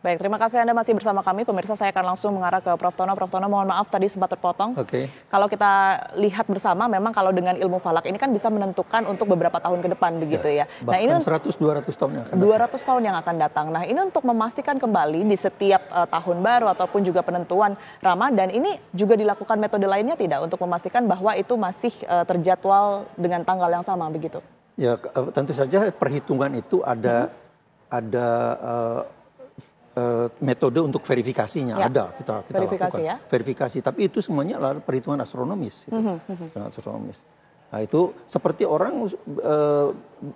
Baik, terima kasih Anda masih bersama kami. Pemirsa, saya akan langsung mengarah ke Prof. Tono. Prof. Tono, mohon maaf tadi sempat terpotong. Oke. Kalau kita lihat bersama, memang kalau dengan ilmu falak ini kan bisa menentukan untuk beberapa tahun ke depan begitu ya. Bahkan Nah, ini 100-200 tahun yang akan 200 tahun yang akan datang. Nah, ini untuk memastikan kembali di setiap tahun baru ataupun juga penentuan Ramadan, ini juga dilakukan metode lainnya tidak untuk memastikan bahwa itu masih terjadwal dengan tanggal yang sama begitu? Ya, tentu saja perhitungan itu ada metode untuk verifikasinya, ya. Ada kita Verifikasi, lakukan ya? verifikasi, tapi itu semuanya adalah perhitungan astronomis, astronomis. Nah, itu seperti orang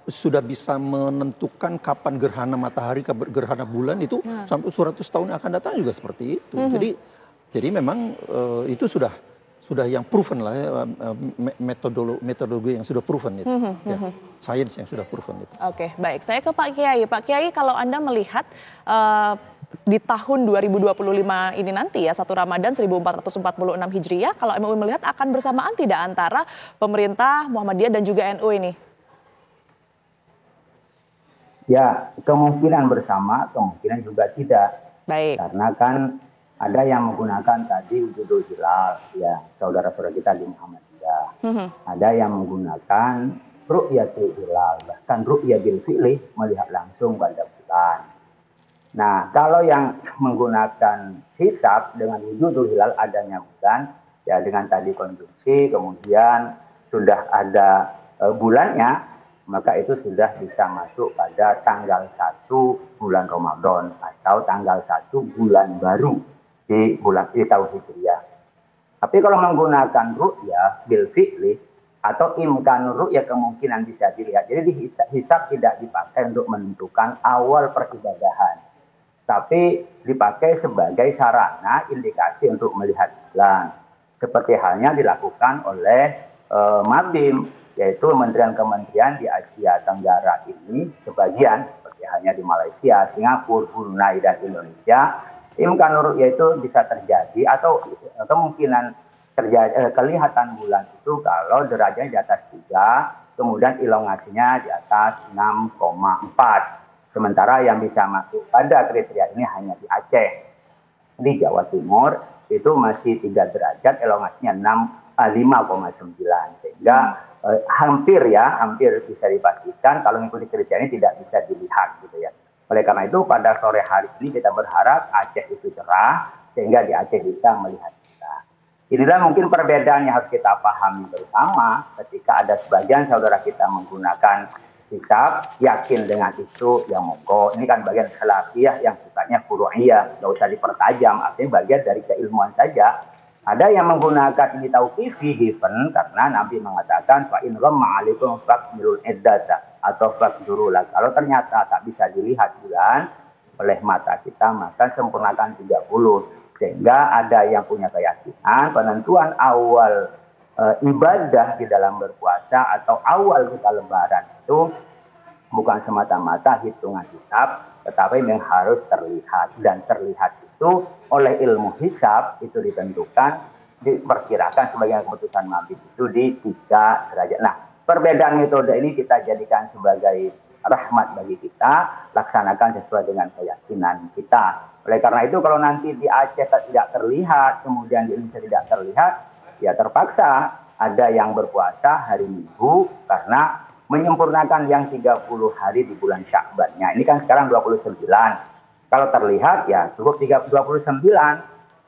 sudah bisa menentukan kapan gerhana matahari, gerhana bulan itu sampai 100 tahun yang akan datang juga seperti itu. Jadi memang itu sudah yang proven lah, metodologi yang sudah proven itu, sains yang sudah proven itu. Oke, baik. Saya ke Pak Kiai. Pak Kiai, kalau Anda melihat di tahun 2025 ini nanti ya, 1 Ramadan 1446 Hijriah, kalau MUI melihat akan bersamaan tidak antara pemerintah, Muhammadiyah dan juga NU ini? Ya, kemungkinan bersama, kemungkinan juga tidak. Baik. Karena kan ada yang menggunakan tadi wujudul hilal, ya saudara-saudara kita di Muhammadiyah. Ada yang menggunakan ru'yatul hilal, bahkan ru'ya bil fi'li, melihat langsung pada bulan. Nah, kalau yang menggunakan hisab dengan wujudul hilal, adanya bulan, ya dengan tadi konjungsi, kemudian sudah ada bulannya, maka itu sudah bisa masuk pada tanggal 1 bulan Ramadan atau tanggal 1 bulan baru di tahun Hijriah. Tapi kalau menggunakan ru'ya bil fi'li atau imkan ru'ya, kemungkinan bisa dilihat. Jadi hisab tidak dipakai untuk menentukan awal peribadahan, tapi dipakai sebagai sarana indikasi untuk melihat bulan. Seperti halnya dilakukan oleh Mabim, yaitu kementerian-kementerian di Asia Tenggara ini, sebagian seperti halnya di Malaysia, Singapura, Brunei, dan Indonesia. Imkan ru'ya itu bisa terjadi atau kemungkinan terjadi kelihatan bulan itu kalau derajatnya di atas 3, kemudian elongasinya di atas 6,4. Sementara yang bisa masuk pada kriteria ini hanya di Aceh. Di Jawa Timur itu masih 3 derajat, elongasinya 5,9. Sehingga hampir bisa dipastikan kalau mengikuti kriteria ini tidak bisa dilihat gitu ya. Oleh karena itu pada sore hari ini kita berharap Aceh itu cerah, sehingga di Aceh bisa melihat kita. Inilah mungkin perbedaan yang harus kita pahami bersama ketika ada sebagian saudara kita menggunakan hisab, yakin dengan itu, ya monggo. Ini kan bagian khilafiyah yang sifatnya furu'iyah, nggak usah dipertajam, artinya bagian dari keilmuan saja. Ada yang menggunakan ini tauqifi, given, karena Nabi mengatakan fa in ghamma 'alaikum faqdirul iddata atau faqdurula. Kalau ternyata tak bisa dilihat bulan oleh mata kita, maka sempurnakan 30. Sehingga ada yang punya keyakinan penentuan awal ibadah di dalam berpuasa atau awal kita lebaran itu bukan semata-mata hitungan hisab, tetapi memang harus terlihat. Dan terlihat itu oleh ilmu hisab itu ditentukan, diperkirakan sebagai keputusan Mabit itu di 3 derajat. Nah, perbedaan metode ini kita jadikan sebagai rahmat bagi kita, laksanakan sesuai dengan keyakinan kita. Oleh karena itu kalau nanti di Aceh tidak terlihat, kemudian di Indonesia tidak terlihat, ya terpaksa ada yang berpuasa hari Minggu karena menyempurnakan yang 30 hari di bulan Sya'bannya. Ini kan sekarang 29. Kalau terlihat ya cukup 29.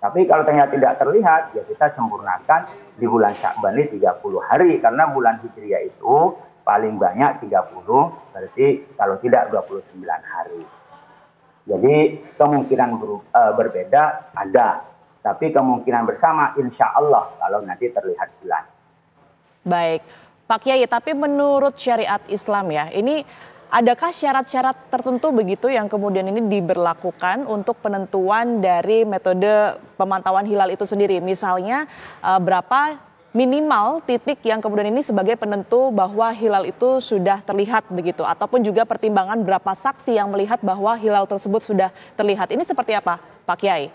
Tapi kalau ternyata tidak terlihat, ya kita sempurnakan di bulan Sya'ban ini 30 hari. Karena bulan Hijriah itu paling banyak 30, berarti kalau tidak 29 hari. Jadi kemungkinan berbeda ada. Tapi kemungkinan bersama insya Allah kalau nanti terlihat bulan. Baik, Pak Kiai, tapi menurut syariat Islam ya, ini adakah syarat-syarat tertentu begitu yang kemudian ini diberlakukan untuk penentuan dari metode pemantauan hilal itu sendiri? Misalnya berapa minimal titik yang kemudian ini sebagai penentu bahwa hilal itu sudah terlihat begitu, ataupun juga pertimbangan berapa saksi yang melihat bahwa hilal tersebut sudah terlihat. Ini seperti apa, Pak Kiai?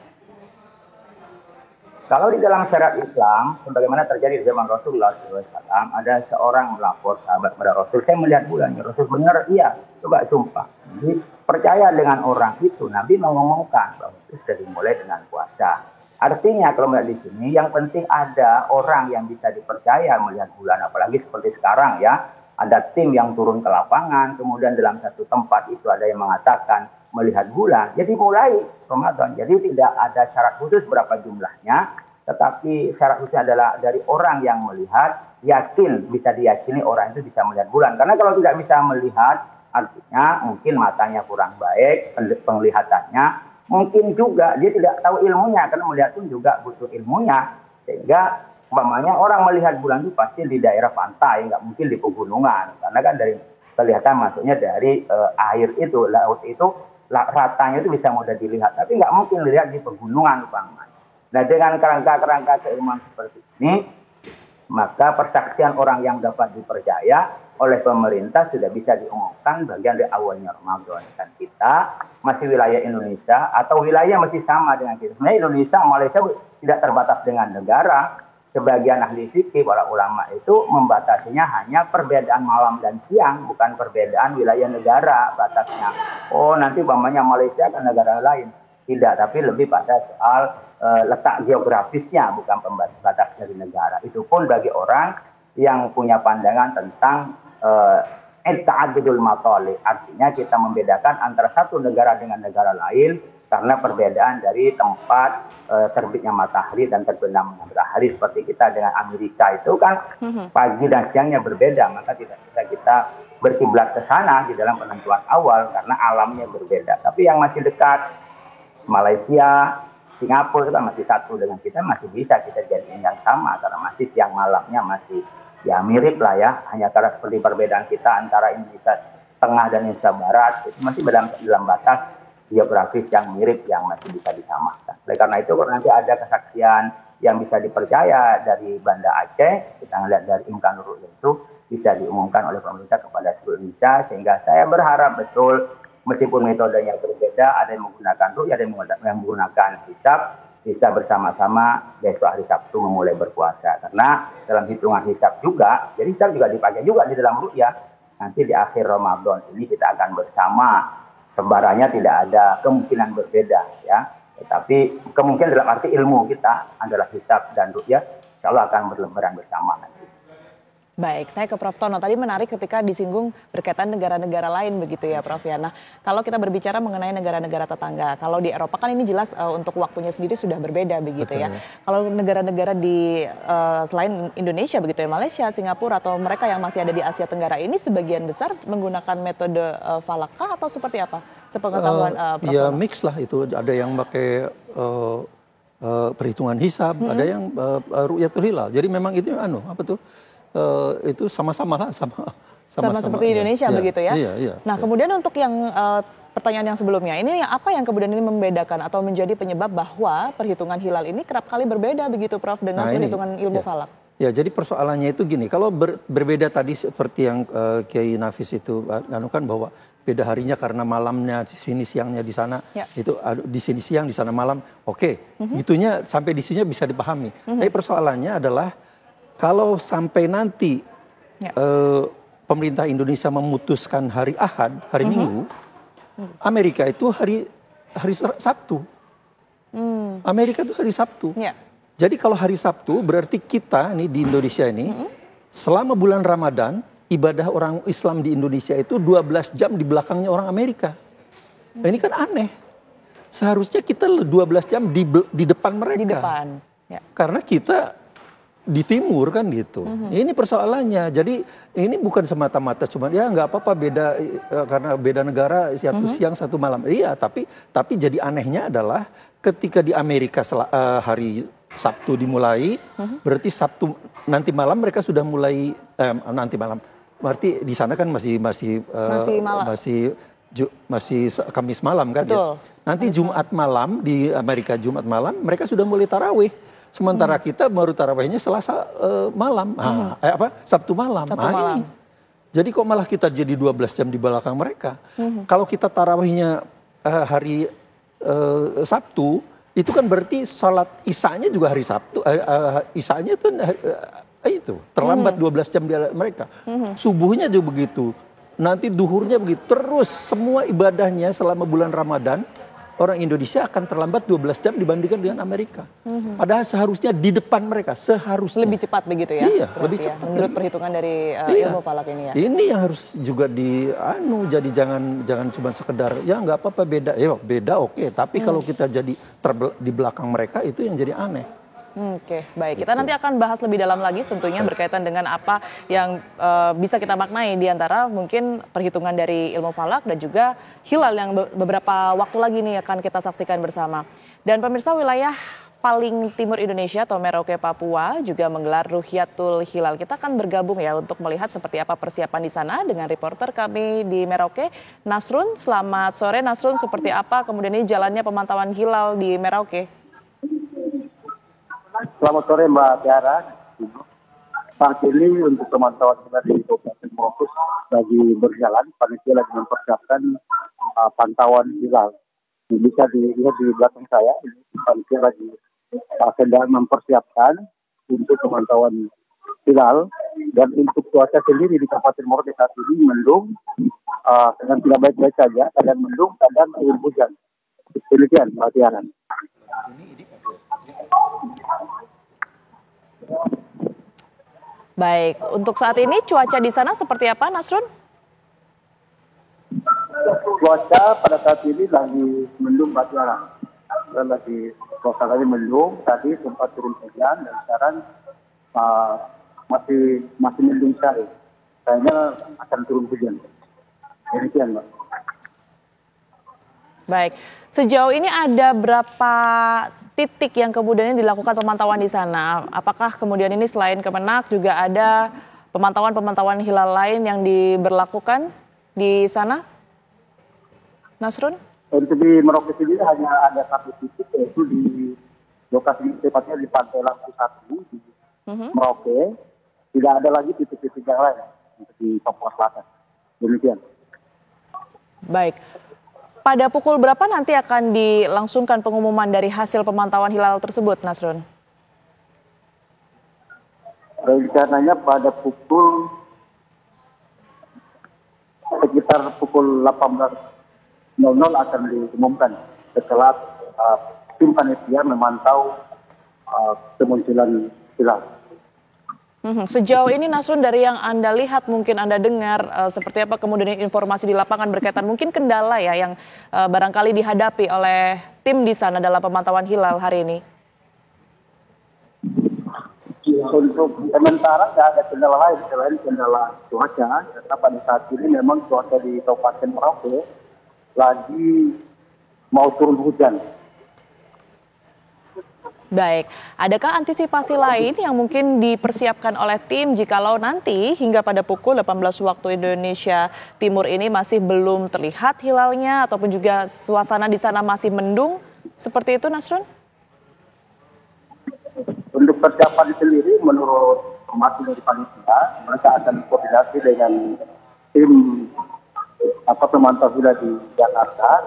Kalau di dalam syariat Islam, sebagaimana terjadi di zaman Rasulullah SAW, ada seorang melapor sahabat kepada Rasul, saya melihat bulan, Rasul benar, iya, coba sumpah. Jadi percaya dengan orang itu, Nabi mengumumkan bahwa itu sudah dimulai dengan puasa. Artinya kalau melihat di sini, yang penting ada orang yang bisa dipercaya melihat bulan, apalagi seperti sekarang ya, ada tim yang turun ke lapangan, kemudian dalam satu tempat itu ada yang mengatakan melihat bulan, jadi mulai Ramadan. Jadi tidak ada syarat khusus berapa jumlahnya, tetapi syarat khususnya adalah dari orang yang melihat, yakin, bisa diyakini orang itu bisa melihat bulan. Karena kalau tidak bisa melihat, artinya mungkin matanya kurang baik, penglihatannya, mungkin juga dia tidak tahu ilmunya, karena melihat pun juga butuh ilmunya, sehingga umpamanya orang melihat bulan itu pasti di daerah pantai, nggak mungkin di pegunungan, karena kan dari kelihatan masuknya dari air itu, laut itu, ratanya itu bisa mudah dilihat, tapi nggak mungkin dilihat di pegunungan umpamanya. Nah, dengan kerangka-kerangka keilmuan seperti ini, maka persaksian orang yang dapat dipercaya oleh pemerintah sudah bisa diumumkan bagian dari awalnya Ramadan. Dan kita masih wilayah Indonesia atau wilayah masih sama dengan kita. Sebenarnya Indonesia, Malaysia tidak terbatas dengan negara. Sebagian ahli fikih, para ulama itu membatasinya hanya perbedaan malam dan siang, bukan perbedaan wilayah negara batasnya. Oh, nanti umpamanya Malaysia ke negara lain. Tidak, tapi lebih pada soal letak geografisnya, bukan pembatas dari negara. Itu pun bagi orang yang punya pandangan tentang ta'addudul matali. Artinya kita membedakan antara satu negara dengan negara lain karena perbedaan dari tempat terbitnya matahari dan terbenamnya matahari. Seperti kita dengan Amerika itu kan pagi dan siangnya berbeda, maka tidak bisa kita berkiblat ke sana di dalam penentuan awal karena alamnya berbeda. Tapi yang masih dekat, Malaysia, Singapura itu kan masih satu dengan kita, masih bisa kita jadikan yang sama karena masih siang malamnya masih ya mirip lah ya, hanya karena seperti perbedaan kita antara Indonesia Tengah dan Indonesia Barat itu masih dalam batas geografis yang mirip yang masih bisa disamakan. Oleh karena itu kalau nanti ada kesaksian yang bisa dipercaya dari Banda Aceh, kita melihat dari Imkanul Ru'yah itu bisa diumumkan oleh pemerintah kepada seluruh Indonesia, sehingga saya berharap betul meskipun metodenya berbeda, ada yang menggunakan ru'yah, ada yang menggunakan hisab, bisa bersama-sama besok hari Sabtu memulai berpuasa. Karena dalam hitungan hisab juga, jadi hisab juga dipakai juga di dalam ru'yah. Nanti di akhir Ramadan ini kita akan bersama, sebarannya tidak ada kemungkinan berbeda ya. Tetapi kemungkinan dalam arti ilmu kita adalah hisab dan ru'yah, insya Allah akan berlebaran bersama nanti. Baik, saya ke Prof. Tono. Tadi menarik ketika disinggung berkaitan negara-negara lain begitu ya Prof. ya. Nah, kalau kita berbicara mengenai negara-negara tetangga, kalau di Eropa kan ini jelas untuk waktunya sendiri sudah berbeda begitu. Betul, ya. Kalau negara-negara di selain Indonesia begitu ya, Malaysia, Singapura atau mereka yang masih ada di Asia Tenggara ini sebagian besar menggunakan metode falakah atau seperti apa? Sepengetahuan Prof. Ya mix lah itu, ada yang pakai perhitungan hisab, ada yang ru'yatul hilal. Jadi memang itu itu sama-sama lah, sama seperti Indonesia ya, begitu ya. Iya, nah, kemudian untuk yang pertanyaan yang sebelumnya, ini apa yang kemudian ini membedakan atau menjadi penyebab bahwa perhitungan hilal ini kerap kali berbeda begitu Prof dengan perhitungan ilmu falak? Ya, jadi persoalannya itu gini, kalau berbeda tadi seperti yang Kiai Nafis itu kan bahwa beda harinya karena malamnya di sini, siangnya di sana, itu di sini siang, di sana malam, oke. Gitunya sampai di sini bisa dipahami. Tapi persoalannya adalah kalau sampai nanti pemerintah Indonesia memutuskan hari Ahad, hari Minggu, Amerika itu hari Sabtu. Amerika itu hari Sabtu. Jadi kalau hari Sabtu berarti kita nih di Indonesia ini selama bulan Ramadan ibadah orang Islam di Indonesia itu 12 jam di belakangnya orang Amerika. Nah, ini kan aneh. Seharusnya kita 12 jam di depan mereka. Di depan. Ya. Karena kita di timur kan gitu. Ini persoalannya. Jadi ini bukan semata-mata cuma ya nggak apa-apa beda karena beda negara satu siang satu malam. Iya, tapi jadi anehnya adalah ketika di Amerika hari Sabtu dimulai, berarti Sabtu nanti malam mereka sudah mulai nanti malam. Berarti di sana kan masih Kamis malam kan. Betul. Ya. Nanti Jumat malam di Amerika Jumat malam mereka sudah mulai tarawih. Sementara kita baru tarawihnya Selasa malam, Sabtu malam. Ini. Jadi kok malah kita jadi 12 jam di belakang mereka. Kalau kita tarawihnya hari Sabtu, Itu kan berarti salat isanya juga hari Sabtu, isanya itu terlambat 12 jam di mereka. Subuhnya juga begitu. Nanti duhurnya begitu. Terus semua ibadahnya selama bulan Ramadan, orang Indonesia akan terlambat 12 jam dibandingkan dengan Amerika. Padahal seharusnya di depan mereka, seharusnya. Lebih cepat begitu ya? Iya, lebih ya, cepat. menurut perhitungan dari ilmu falak ini ya? Ini yang harus juga jadi jangan cuma sekedar, ya nggak apa-apa beda. Ya beda oke, tapi kalau kita jadi di belakang mereka itu yang jadi aneh. Oke, baik. Kita nanti akan bahas lebih dalam lagi tentunya berkaitan dengan apa yang bisa kita maknai di antara mungkin perhitungan dari ilmu falak dan juga hilal yang beberapa waktu lagi nih akan kita saksikan bersama. Dan pemirsa, wilayah paling timur Indonesia atau Merauke, Papua juga menggelar Ruhyatul Hilal. Kita akan bergabung ya untuk melihat seperti apa persiapan di sana dengan reporter kami di Merauke, Nasrun. Selamat sore Nasrun, seperti apa kemudian ini jalannya pemantauan hilal di Merauke? Selamat sore Mbak Tiara. Saat ini untuk pemantauan hilal di Kabupaten Merauke lagi berjalan. Panitia lagi mempersiapkan pantauan hilal. Bisa dilihat di belakang saya, ini panitia lagi sedang mempersiapkan untuk pemantauan hilal. Dan untuk cuaca sendiri di Kabupaten Merauke saat ini mendung, sedang tidak baik-baik saja, kadang mendung, kadang turun hujan. Demikian Mbak Tiara. Baik, untuk saat ini cuaca di sana seperti apa, Nasrun? Cuaca pada saat ini lagi mendung, Mbak Tiara. Lagi suasananya mendung, tadi sempat turun hujan dan sekarang masih mendung sekali. Kayaknya akan turun hujan. Demikian, Mbak. Baik, sejauh ini ada berapa titik yang kemudian dilakukan pemantauan di sana? Apakah kemudian ini selain Kemenak juga ada pemantauan hilal lain yang diberlakukan di sana, Nasrun? Untuk di Merauke sendiri hanya ada satu titik, yaitu di lokasi tepatnya di Pantai Lampu 1 di Merauke. Tidak ada lagi titik-titik yang lain untuk di Papua Selatan. Demikian. Baik. Pada pukul berapa nanti akan dilangsungkan pengumuman dari hasil pemantauan hilal tersebut, Nasrun? Rencananya pada sekitar pukul 18.00 akan diumumkan setelah tim panitia memantau kemunculan hilal. Sejauh ini Nasrun, dari yang Anda lihat, mungkin Anda dengar, seperti apa kemudian informasi di lapangan berkaitan mungkin kendala ya yang barangkali dihadapi oleh tim di sana dalam pemantauan hilal hari ini? Untuk sementara tidak ada kendala lain selain kendala cuaca, karena pada saat ini memang cuaca di Kabupaten Merauke lagi mau turun hujan. Baik, adakah antisipasi lain yang mungkin dipersiapkan oleh tim jikalau nanti hingga pada pukul 18 waktu Indonesia Timur ini masih belum terlihat hilalnya ataupun juga suasana di sana masih mendung? Seperti itu, Nasrun? Untuk persiapan sendiri menurut informasi dari panitia, mereka akan koordinasi dengan tim pemantau hilal di Jakarta.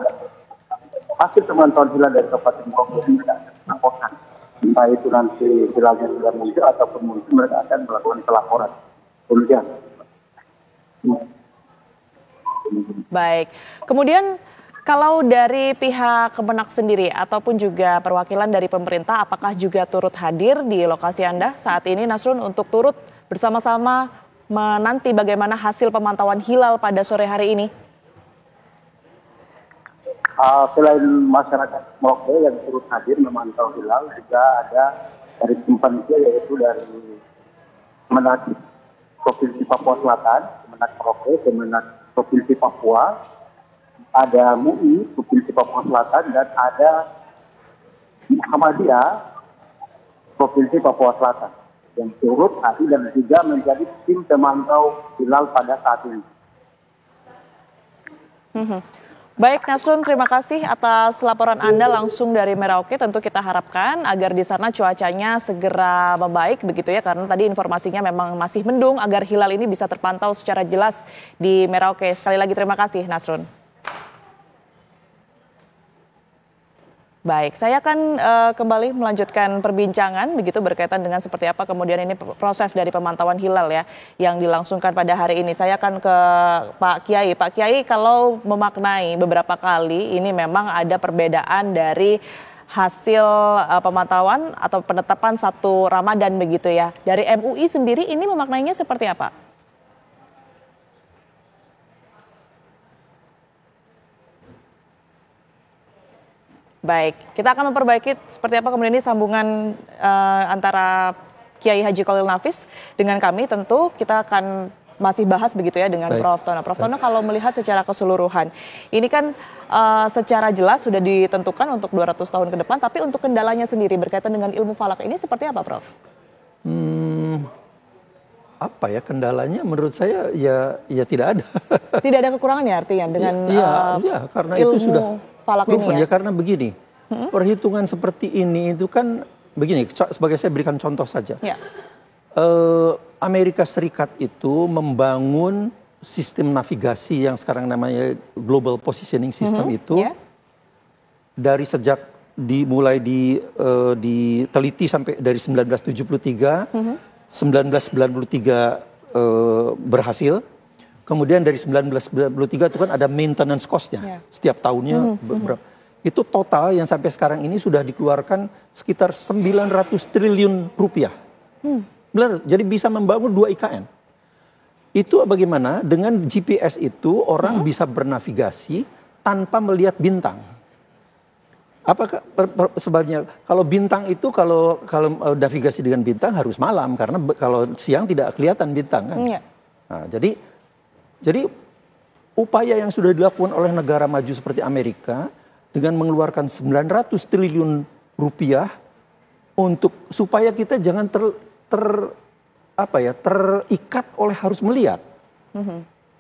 Hasil pemantauan hilal dari Kabupaten Merauke mereka akan melaporkan. Entah itu nanti hilalnya sudah muncul ataupun mungkin mereka akan melakukan pelaporan. Demikian. Baik. Kemudian kalau dari pihak Kemenak sendiri ataupun juga perwakilan dari pemerintah, apakah juga turut hadir di lokasi Anda saat ini, Nasrun, untuk turut bersama-sama menanti bagaimana hasil pemantauan hilal pada sore hari ini? Selain masyarakat Merauke yang turut hadir memantau hilal, juga ada dari tim panitia, yaitu dari Kemenak Provinsi Papua Selatan, Kemenak Merauke, Kemenak Provinsi Papua, ada MUI Provinsi Papua Selatan, dan ada Muhammadiyah Provinsi Papua Selatan yang turut hadir dan juga menjadi tim pemantau hilal pada saat ini. Baik, Nasrun, terima kasih atas laporan Anda langsung dari Merauke. Tentu kita harapkan agar di sana cuacanya segera membaik begitu ya, karena tadi informasinya memang masih mendung, agar hilal ini bisa terpantau secara jelas di Merauke. Sekali lagi terima kasih, Nasrun. Baik, saya akan kembali melanjutkan perbincangan begitu berkaitan dengan seperti apa kemudian ini proses dari pemantauan hilal ya yang dilangsungkan pada hari ini. Saya akan ke Pak Kiai. Pak Kiai, kalau memaknai beberapa kali ini memang ada perbedaan dari hasil pemantauan atau penetapan 1 Ramadan begitu ya. Dari MUI sendiri ini memaknainya seperti apa? Baik, kita akan memperbaiki seperti apa kemudian ini sambungan antara Kiai Haji Khalil Nafis dengan kami. Tentu kita akan masih bahas begitu ya dengan Prof. Tono. Prof. Tono, kalau melihat secara keseluruhan, ini kan secara jelas sudah ditentukan untuk 200 tahun ke depan, tapi untuk kendalanya sendiri berkaitan dengan ilmu falak ini seperti apa, Prof? Apa ya kendalanya? Menurut saya ya tidak ada. Tidak ada kekurangannya artinya dengan karena ilmu itu sudah falak proven ini ya? karena begini, perhitungan seperti ini itu kan begini, sebagai saya berikan contoh saja. Ya. Amerika Serikat itu membangun sistem navigasi yang sekarang namanya Global Positioning System itu dari sejak dimulai diteliti sampai dari 1973, 1993 berhasil. Kemudian dari 1993 itu kan ada maintenance cost-nya. Setiap tahunnya berapa. Itu total yang sampai sekarang ini sudah dikeluarkan sekitar 900 triliun rupiah. Benar, jadi bisa membangun 2 IKN. Itu bagaimana dengan GPS itu orang bisa bernavigasi tanpa melihat bintang. Apakah sebabnya? Kalau bintang itu kalau navigasi dengan bintang harus malam karena kalau siang tidak kelihatan bintang kan. Nah, jadi upaya yang sudah dilakukan oleh negara maju seperti Amerika dengan mengeluarkan 900 triliun rupiah untuk supaya kita jangan terikat oleh harus melihat.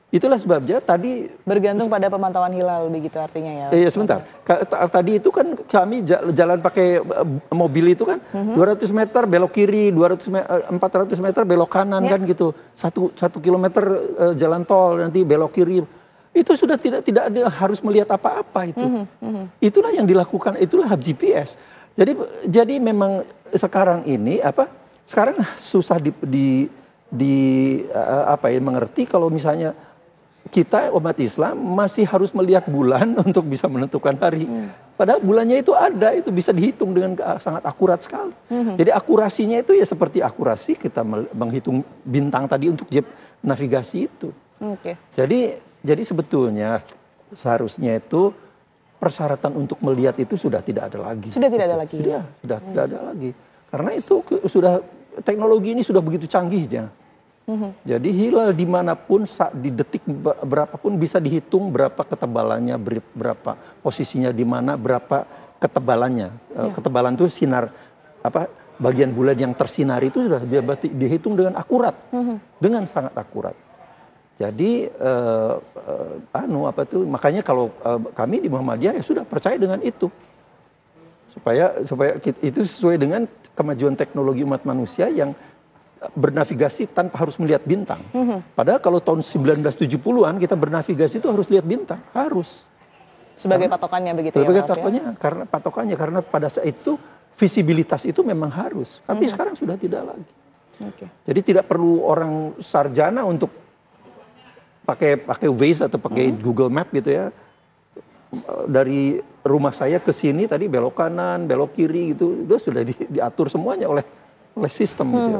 Itulah sebabnya tadi bergantung pada pemantauan hilal begitu artinya ya. Iya sebentar. Tadi itu kan kami jalan pakai mobil itu kan 200 meter belok kiri, 400 meter belok kanan kan gitu. 1 kilometer jalan tol nanti belok kiri. Itu sudah tidak ada harus melihat apa-apa itu. Itulah yang dilakukan, itulah hub GPS. Jadi memang sekarang ini sekarang susah mengerti kalau misalnya kita umat Islam masih harus melihat bulan untuk bisa menentukan hari. Padahal bulannya itu ada, itu bisa dihitung dengan sangat akurat sekali. Jadi akurasinya itu ya seperti akurasi kita menghitung bintang tadi untuk navigasi itu. Jadi sebetulnya seharusnya itu persyaratan untuk melihat itu sudah tidak ada lagi. Sudah tidak ada lagi. Sudah tidak ada lagi. Karena itu teknologi ini sudah begitu canggihnya. Jadi hilal dimanapun di detik berapapun bisa dihitung berapa ketebalannya, berapa posisinya di mana, berapa ketebalannya. Ketebalan itu sinar bagian bulan yang tersinari itu sudah dihitung dengan akurat, dengan sangat akurat. Jadi makanya kalau kami di Muhammadiyah ya sudah percaya dengan itu, supaya itu sesuai dengan kemajuan teknologi umat manusia yang bernavigasi tanpa harus melihat bintang. Padahal kalau tahun 1970-an kita bernavigasi itu harus lihat bintang, harus. Sebagai patokannya begitu sebagai patokannya, karena pada saat itu visibilitas itu memang harus. Tapi sekarang sudah tidak lagi. Jadi tidak perlu orang sarjana untuk pakai Waze atau pakai Google Map gitu ya. Dari rumah saya ke sini tadi belok kanan, belok kiri gitu, itu sudah diatur semuanya oleh sistem gitu.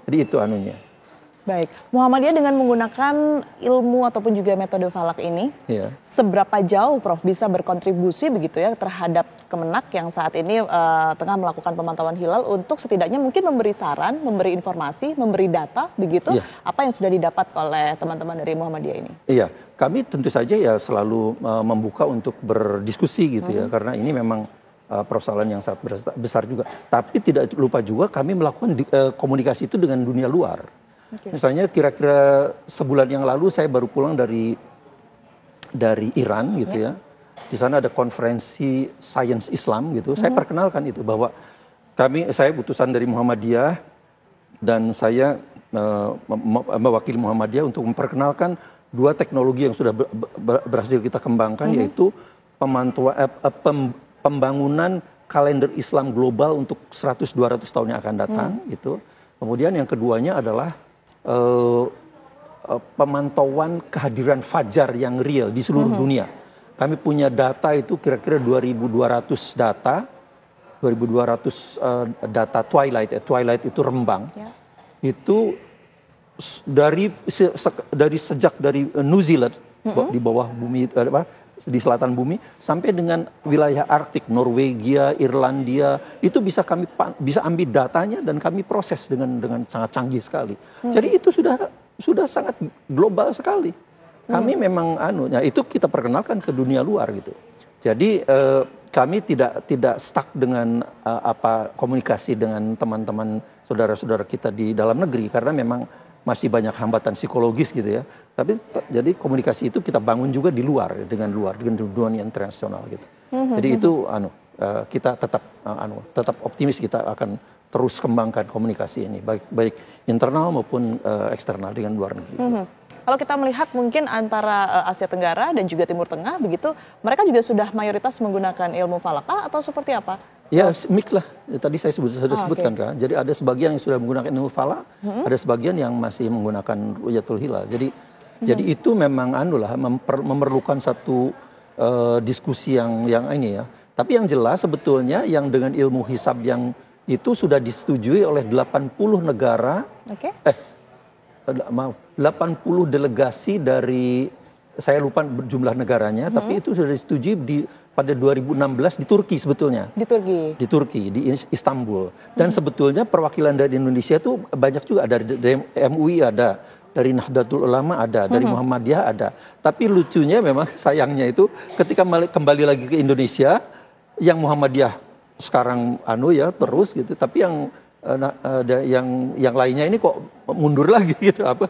Jadi itu anunya. Baik, Muhammadiyah dengan menggunakan ilmu ataupun juga metode falak ini, seberapa jauh Prof bisa berkontribusi begitu ya terhadap Kemenak yang saat ini tengah melakukan pemantauan hilal untuk setidaknya mungkin memberi saran, memberi informasi, memberi data begitu apa yang sudah didapat oleh teman-teman dari Muhammadiyah ini? Iya, kami tentu saja ya selalu membuka untuk berdiskusi gitu ya, karena ini memang persoalan yang sangat besar juga. Tapi tidak lupa juga kami melakukan komunikasi itu dengan dunia luar. Misalnya kira-kira sebulan yang lalu saya baru pulang dari Iran gitu ya. Di sana ada konferensi Sains Islam gitu. Saya perkenalkan itu bahwa saya utusan dari Muhammadiyah dan saya mewakili Muhammadiyah untuk memperkenalkan 2 teknologi yang sudah berhasil kita kembangkan, yaitu pembangunan kalender Islam global untuk 100-200 tahun yang akan datang itu. Kemudian yang keduanya adalah pemantauan kehadiran fajar yang real di seluruh dunia. Kami punya data itu kira-kira 2.200 data, 2.200 data twilight. Twilight itu rembang. Itu dari sejak dari New Zealand di bawah bumi di selatan bumi sampai dengan wilayah Arktik, Norwegia, Irlandia, itu bisa kami bisa ambil datanya dan kami proses dengan sangat canggih sekali. Jadi itu sudah sangat global sekali. Kami memang itu kita perkenalkan ke dunia luar gitu. Jadi kami tidak stuck dengan komunikasi dengan teman-teman saudara-saudara kita di dalam negeri karena memang masih banyak hambatan psikologis gitu ya. Tapi jadi komunikasi itu kita bangun juga di luar dengan dunia internasional gitu. Jadi itu kita tetap optimis kita akan terus kembangkan komunikasi ini baik internal maupun eksternal dengan luar negeri. Kalau kita melihat mungkin antara Asia Tenggara dan juga Timur Tengah begitu, mereka juga sudah mayoritas menggunakan ilmu falak atau seperti apa? Ya mix lah, tadi saya sudah sebutkan kan. Jadi ada sebagian yang sudah menggunakan ilmu falak, ada sebagian yang masih menggunakan ru'yatul hilal. Jadi itu memang memerlukan satu diskusi yang ini ya. Tapi yang jelas sebetulnya yang dengan ilmu hisab yang itu sudah disetujui oleh 80 negara. 80 delegasi dari, saya lupa jumlah negaranya, tapi itu sudah disetujui pada 2016 di Turki sebetulnya. Di Turki, di Istanbul. Dan sebetulnya perwakilan dari Indonesia itu banyak juga, dari MUI ada, dari Nahdlatul Ulama ada, dari Muhammadiyah ada. Tapi lucunya memang sayangnya itu ketika kembali lagi ke Indonesia, yang Muhammadiyah sekarang terus gitu, tapi yang lainnya ini kok mundur lagi gitu, apa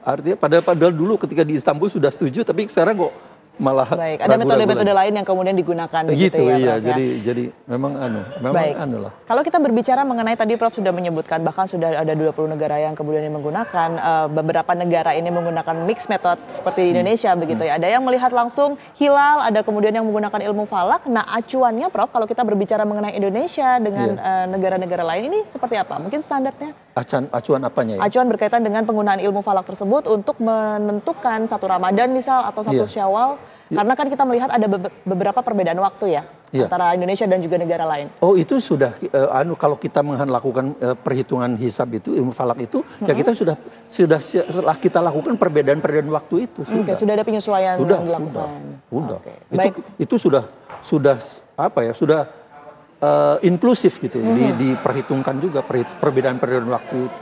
artinya padahal dulu ketika di Istanbul sudah setuju tapi sekarang kok malah ada metode-metode lain yang kemudian digunakan gitu ya, iya, Prof, jadi memang lah. Kalau kita berbicara mengenai tadi Prof sudah menyebutkan bahkan sudah ada 20 negara yang kemudian menggunakan, beberapa negara ini menggunakan mixed method seperti di Indonesia begitu ya. Ada yang melihat langsung hilal, ada kemudian yang menggunakan ilmu falak. Nah, acuannya Prof kalau kita berbicara mengenai Indonesia dengan negara-negara lain ini seperti apa? Mungkin standarnya? Acuan apanya ya? Acuan berkaitan dengan penggunaan ilmu falak tersebut untuk menentukan satu Ramadan misal atau satu Syawal. Karena kan kita melihat ada beberapa perbedaan waktu ya antara Indonesia dan juga negara lain. Oh itu sudah kalau kita melakukan perhitungan hisab itu ilmu falak itu ya kita sudah setelah kita lakukan perbedaan waktu itu sudah ada penyesuaian yang dilakukan. Sudah. Itu sudah inklusif gitu, diperhitungkan juga perbedaan waktu itu.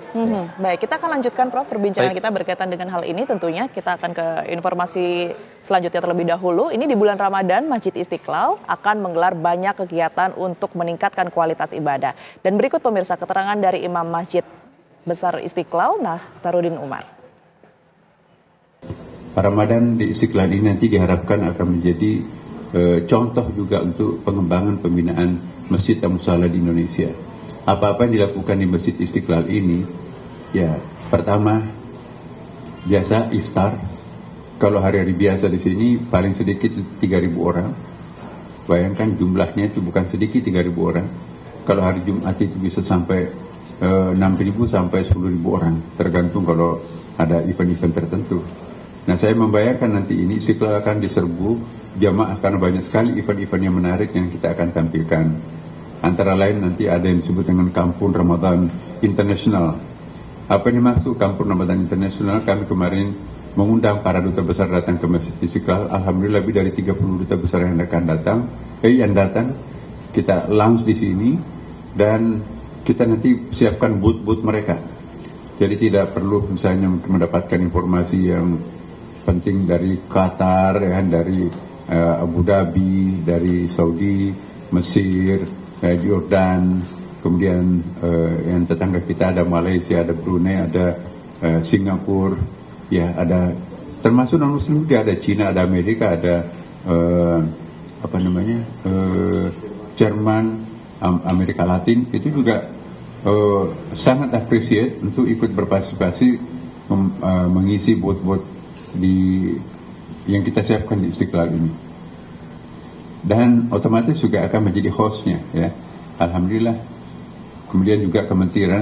Baik, kita akan lanjutkan Prof perbincangan kita berkaitan dengan hal ini. Tentunya kita akan ke informasi selanjutnya terlebih dahulu. Ini di bulan Ramadan, Masjid Istiqlal akan menggelar banyak kegiatan untuk meningkatkan kualitas ibadah. Dan berikut pemirsa keterangan dari Imam Masjid Besar Istiqlal, Nasaruddin Umar. Ramadan di Istiqlal ini nanti diharapkan akan menjadi contoh juga untuk pengembangan pembinaan masjid dan musala di Indonesia. Apa-apa yang dilakukan di Masjid Istiqlal ini, ya pertama biasa iftar. Kalau hari-hari biasa di sini paling sedikit 3.000 orang. Bayangkan jumlahnya itu bukan sedikit 3.000 orang. Kalau hari Jumat itu bisa sampai 6.000 sampai 10.000 orang, tergantung kalau ada event-event tertentu. Nah, saya membayangkan nanti ini Istiqlal akan diserbu jamaah karena banyak sekali event-event yang menarik yang kita akan tampilkan. Antara lain nanti ada yang disebut dengan Kampung Ramadan Internasional. Apa yang dimaksud Kampung Ramadan Internasional? Kami kemarin mengundang para duta besar datang ke Masjid Istiqlal. Alhamdulillah lebih dari 30 duta besar yang akan datang. Kita launch di sini dan kita nanti siapkan booth-booth mereka. Jadi tidak perlu misalnya mendapatkan informasi yang penting dari Qatar, dari Abu Dhabi, dari Saudi, Mesir, Jordan, kemudian yang tetangga kita ada Malaysia, ada Brunei, ada Singapura, ya ada termasuk non-Muslim juga, ada Cina, ada Amerika, ada Jerman, Amerika Latin, itu juga sangat appreciate untuk ikut berpartisipasi mengisi booth-booth yang kita siapkan di Istiqlal ini. dan otomatis juga akan menjadi hostnya, ya. Alhamdulillah. Kemudian juga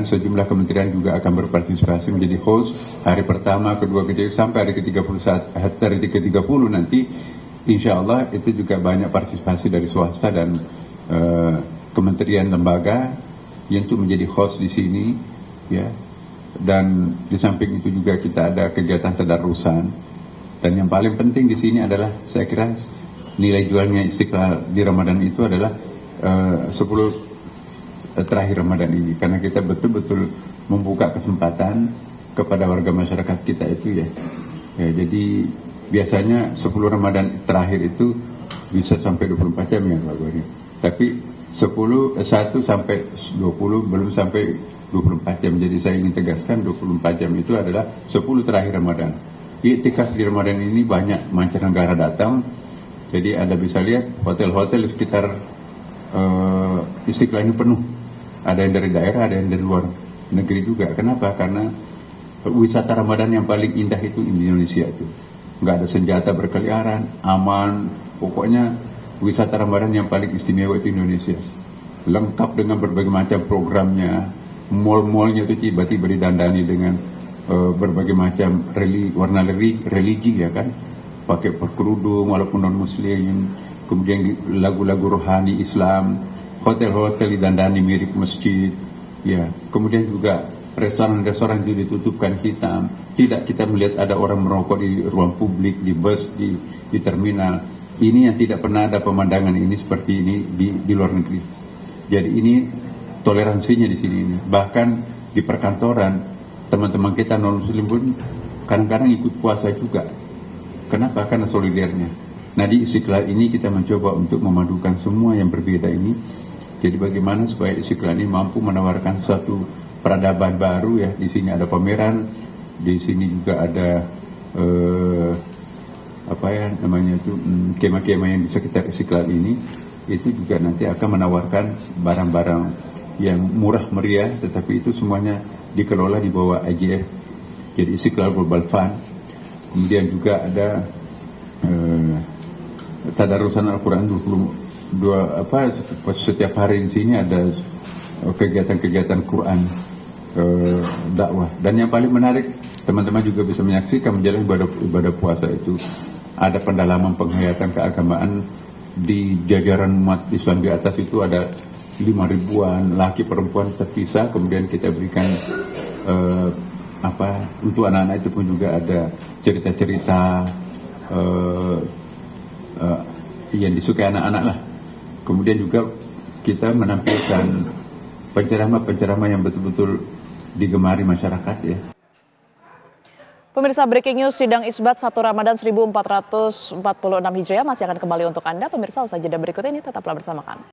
sejumlah kementerian juga akan berpartisipasi menjadi host hari pertama, kedua, ketiga, sampai hari ke-31, hari ke-30 nanti, insya Allah itu juga banyak partisipasi dari swasta dan kementerian lembaga yang itu menjadi host di sini, ya. Dan di samping itu juga kita ada kegiatan tadarusan. Dan yang paling penting di sini adalah, saya kira nilai jualnya Istiqlal di Ramadan itu adalah 10 terakhir Ramadan ini, karena kita betul-betul membuka kesempatan kepada warga masyarakat kita itu, ya. Jadi biasanya 10 Ramadan terakhir itu bisa sampai 24 jam, ya Pak Gori. Tapi 1 sampai 20 belum sampai 24 jam. Jadi saya ingin tegaskan 24 jam itu adalah 10 terakhir Ramadan. Iktikaf di Ramadan ini banyak mancanegara datang. Jadi Anda bisa lihat hotel-hotel di sekitar Istiqlal ini penuh. Ada yang dari daerah, ada yang dari luar negeri juga. Kenapa? Karena wisata Ramadan yang paling indah itu di Indonesia itu. Nggak ada senjata berkeliaran, aman. Pokoknya wisata Ramadan yang paling istimewa itu Indonesia. Lengkap dengan berbagai macam programnya. Mall-mallnya itu tiba-tiba didandani dengan berbagai macam warna religi, ya kan. Pakai kerudung walaupun non-muslim. Kemudian lagu-lagu rohani Islam. Hotel-hotel didandani mirip masjid. Ya, kemudian juga restoran-restoran itu ditutupkan hitam. Tidak kita melihat ada orang merokok di ruang publik, di bus, di terminal. Ini yang tidak pernah ada pemandangan ini seperti ini di luar negeri. Jadi ini toleransinya di sini. Bahkan di perkantoran teman-teman kita non-muslim pun kadang-kadang ikut puasa juga. Kenapa? Karena solidarnya. Nah, di Istiqlal ini kita mencoba untuk memadukan semua yang berbeda ini. Jadi bagaimana supaya Istiqlal ini mampu menawarkan suatu peradaban baru, ya. Di sini ada pameran, di sini juga ada kemah-kemah yang di sekitar Istiqlal ini. Itu juga nanti akan menawarkan barang-barang yang murah meriah, tetapi itu semuanya dikelola di bawah IGF. Jadi Istiqlal Global Fund. Kemudian juga ada tadarusan Al-Quran 22 setiap hari di sini ada kegiatan-kegiatan Quran dakwah. Dan yang paling menarik, teman-teman juga bisa menyaksikan menjalani ibadah puasa itu ada pendalaman penghayatan keagamaan di jajaran umat Islam. Di atas itu ada 5.000-an laki perempuan terpisah. Kemudian kita berikan untuk anak-anak itu pun juga ada cerita-cerita yang disukai anak-anak lah. Kemudian juga kita menampilkan penceramah-penceramah yang betul-betul digemari masyarakat, ya. Pemirsa, breaking news sidang isbat 1 Ramadan 1446 Hijriah masih akan kembali untuk Anda. Pemirsa, usai jeda berikut ini tetaplah bersama kami.